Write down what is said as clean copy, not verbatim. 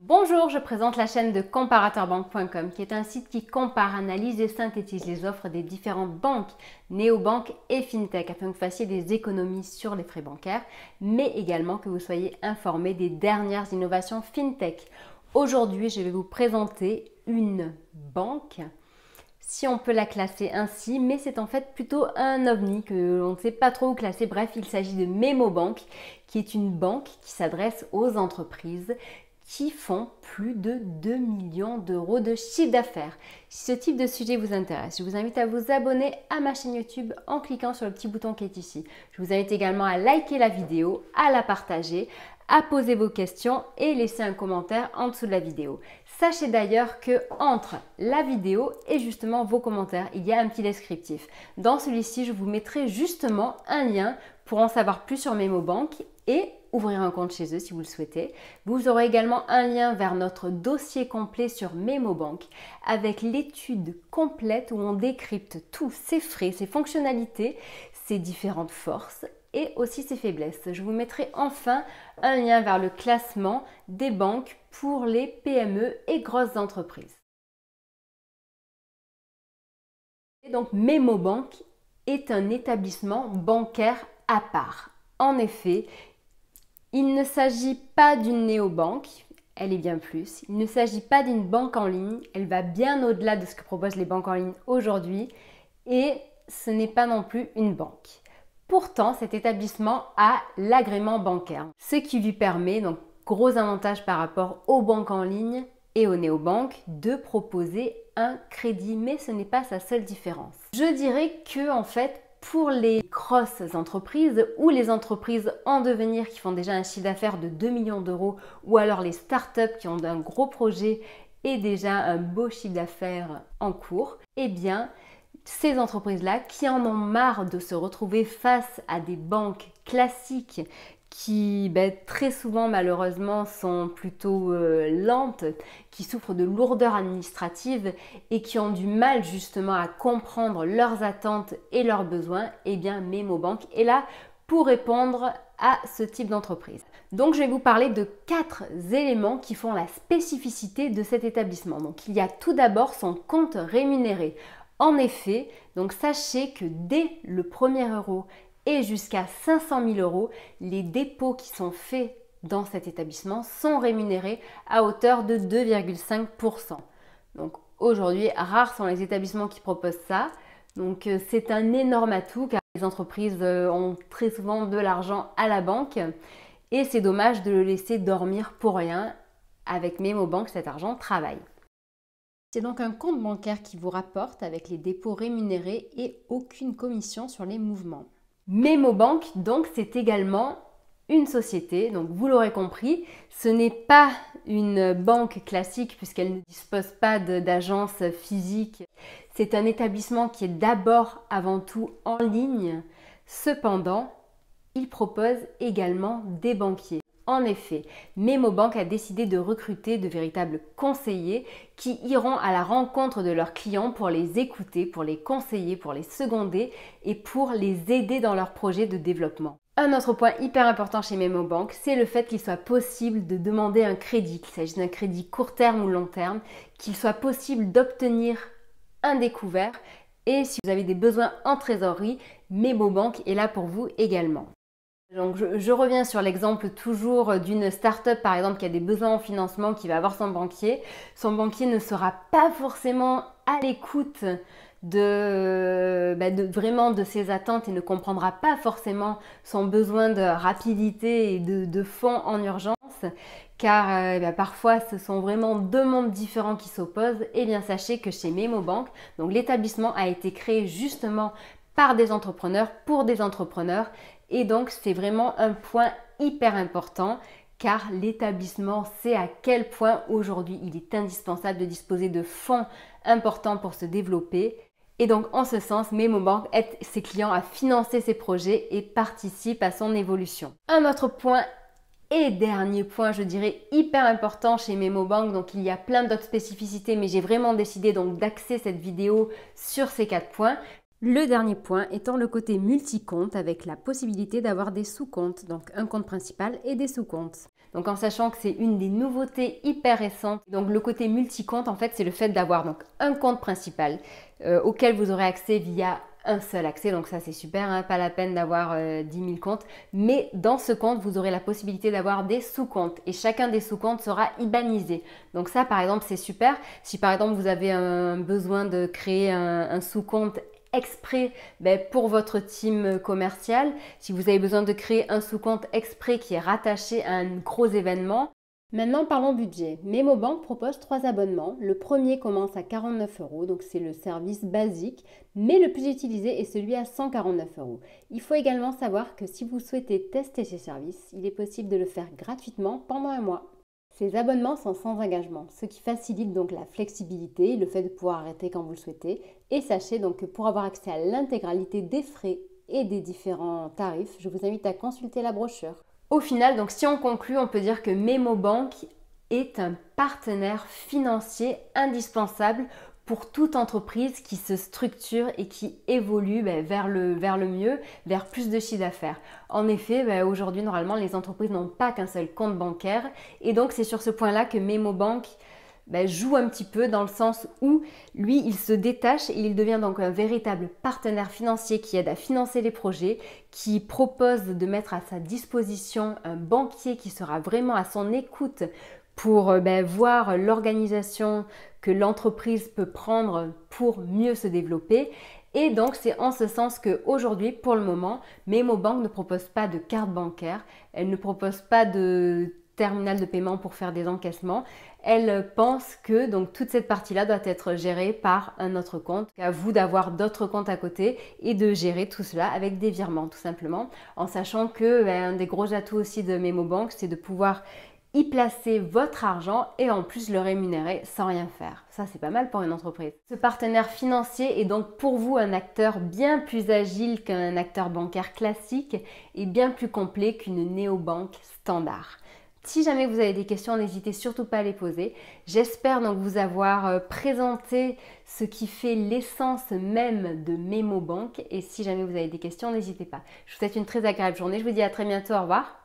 Bonjour, je présente la chaîne de comparateurbanque.com qui est un site qui compare, analyse et synthétise les offres des différentes banques, néobanques et fintech afin que vous fassiez des économies sur les frais bancaires, mais également que vous soyez informé des dernières innovations fintech. Aujourd'hui, je vais vous présenter une banque, si on peut la classer ainsi, mais c'est en fait plutôt un ovni que l'on ne sait pas trop où classer. Bref, il s'agit de Memobank, qui est une banque qui s'adresse aux entreprises qui font plus de 2 millions d'euros de chiffre d'affaires. Si ce type de sujet vous intéresse, je vous invite à vous abonner à ma chaîne YouTube en cliquant sur le petit bouton qui est ici. Je vous invite également à liker la vidéo, à la partager, à poser vos questions et laisser un commentaire en dessous de la vidéo. Sachez d'ailleurs que entre la vidéo et justement vos commentaires, il y a un petit descriptif. Dans celui-ci, je vous mettrai justement un lien pour en savoir plus sur Memobank et ouvrir un compte chez eux si vous le souhaitez. Vous aurez également un lien vers notre dossier complet sur Memobank avec l'étude complète où on décrypte tous ses frais, ses fonctionnalités, ses différentes forces et aussi ses faiblesses. Je vous mettrai enfin un lien vers le classement des banques pour les PME et grosses entreprises. Et donc Memobank est un établissement bancaire à part. En effet, il ne s'agit pas d'une néobanque, elle est bien plus. Il ne s'agit pas d'une banque en ligne, elle va bien au-delà de ce que proposent les banques en ligne aujourd'hui et ce n'est pas non plus une banque. Pourtant, cet établissement a l'agrément bancaire, ce qui lui permet, donc gros avantage par rapport aux banques en ligne et aux néobanques, de proposer un crédit, mais ce n'est pas sa seule différence. Je dirais que en fait, pour les grosses entreprises ou les entreprises en devenir qui font déjà un chiffre d'affaires de 2 millions d'euros ou alors les startups qui ont un gros projet et déjà un beau chiffre d'affaires en cours, eh bien, ces entreprises-là qui en ont marre de se retrouver face à des banques classiques qui très souvent malheureusement sont plutôt lentes, qui souffrent de lourdeurs administratives et qui ont du mal justement à comprendre leurs attentes et leurs besoins, eh bien Memobank est là pour répondre à ce type d'entreprise. Donc je vais vous parler de 4 éléments qui font la spécificité de cet établissement. Donc il y a tout d'abord son compte rémunéré. En effet, donc sachez que dès le premier euro et jusqu'à 500 000 euros, les dépôts qui sont faits dans cet établissement sont rémunérés à hauteur de 2,5%. Donc aujourd'hui, rares sont les établissements qui proposent ça. Donc c'est un énorme atout car les entreprises ont très souvent de l'argent à la banque et c'est dommage de le laisser dormir pour rien. Avec Memobank, cet argent travaille. C'est donc un compte bancaire qui vous rapporte avec les dépôts rémunérés et aucune commission sur les mouvements. Memobank, donc, c'est également une société. Donc, vous l'aurez compris, ce n'est pas une banque classique puisqu'elle ne dispose pas d'agence physique. C'est un établissement qui est d'abord, avant tout, en ligne. Cependant, il propose également des banquiers. En effet, Memobank a décidé de recruter de véritables conseillers qui iront à la rencontre de leurs clients pour les écouter, pour les conseiller, pour les seconder et pour les aider dans leurs projets de développement. Un autre point hyper important chez Memobank, c'est le fait qu'il soit possible de demander un crédit, qu'il s'agisse d'un crédit court terme ou long terme, qu'il soit possible d'obtenir un découvert et si vous avez des besoins en trésorerie, Memobank est là pour vous également. Donc je reviens sur l'exemple toujours d'une start-up par exemple qui a des besoins en financement, qui va avoir son banquier. Son banquier ne sera pas forcément à l'écoute vraiment de ses attentes et ne comprendra pas forcément son besoin de rapidité et de fonds en urgence car parfois ce sont vraiment deux mondes différents qui s'opposent. Et bien sachez que chez Memobank, donc l'établissement a été créé justement par des entrepreneurs pour des entrepreneurs. Et donc, c'est vraiment un point hyper important car l'établissement sait à quel point aujourd'hui il est indispensable de disposer de fonds importants pour se développer. Et donc, en ce sens, Memobank aide ses clients à financer ses projets et participe à son évolution. Un autre point et dernier point, je dirais, hyper important chez Memobank, donc il y a plein d'autres spécificités, mais j'ai vraiment décidé donc d'axer cette vidéo sur ces 4 points. Le dernier point étant le côté multi-compte avec la possibilité d'avoir des sous-comptes, donc un compte principal et des sous-comptes. Donc en sachant que c'est une des nouveautés hyper récentes. Donc le côté multi-compte, en fait, c'est le fait d'avoir donc un compte principal auquel vous aurez accès via un seul accès, donc ça c'est super, hein, pas la peine d'avoir 10 000 comptes, mais dans ce compte vous aurez la possibilité d'avoir des sous-comptes et chacun des sous-comptes sera IBANisé. Donc ça par exemple c'est super, si par exemple vous avez un besoin de créer un sous-compte exprès pour votre team commercial, si vous avez besoin de créer un sous-compte exprès qui est rattaché à un gros événement. Maintenant, parlons budget. MemoBank propose 3 abonnements. Le premier commence à 49 €, donc c'est le service basique, mais le plus utilisé est celui à 149 €. Il faut également savoir que si vous souhaitez tester ces services, il est possible de le faire gratuitement pendant un mois. Ces abonnements sont sans engagement, ce qui facilite donc la flexibilité, le fait de pouvoir arrêter quand vous le souhaitez. Et sachez donc que pour avoir accès à l'intégralité des frais et des différents tarifs, je vous invite à consulter la brochure. Au final, donc si on conclut, on peut dire que MemoBank est un partenaire financier indispensable pour toute entreprise qui se structure et qui évolue vers le mieux, vers plus de chiffre d'affaires. En effet, aujourd'hui, normalement, les entreprises n'ont pas qu'un seul compte bancaire et donc c'est sur ce point-là que MemoBank joue un petit peu dans le sens où lui, il se détache et il devient donc un véritable partenaire financier qui aide à financer les projets, qui propose de mettre à sa disposition un banquier qui sera vraiment à son écoute pour voir l'organisation que l'entreprise peut prendre pour mieux se développer. Et donc, c'est en ce sens qu'aujourd'hui, pour le moment, MemoBank ne propose pas de carte bancaire, elle ne propose pas de terminal de paiement pour faire des encaissements. Elle pense que donc toute cette partie-là doit être gérée par un autre compte. À vous d'avoir d'autres comptes à côté et de gérer tout cela avec des virements tout simplement, en sachant que un des gros atouts aussi de MemoBank, c'est de pouvoir y placer votre argent et en plus le rémunérer sans rien faire. Ça, c'est pas mal pour une entreprise. Ce partenaire financier est donc pour vous un acteur bien plus agile qu'un acteur bancaire classique et bien plus complet qu'une néobanque standard. Si jamais vous avez des questions, n'hésitez surtout pas à les poser. J'espère donc vous avoir présenté ce qui fait l'essence même de MemoBank. Et si jamais vous avez des questions, n'hésitez pas. Je vous souhaite une très agréable journée. Je vous dis à très bientôt. Au revoir.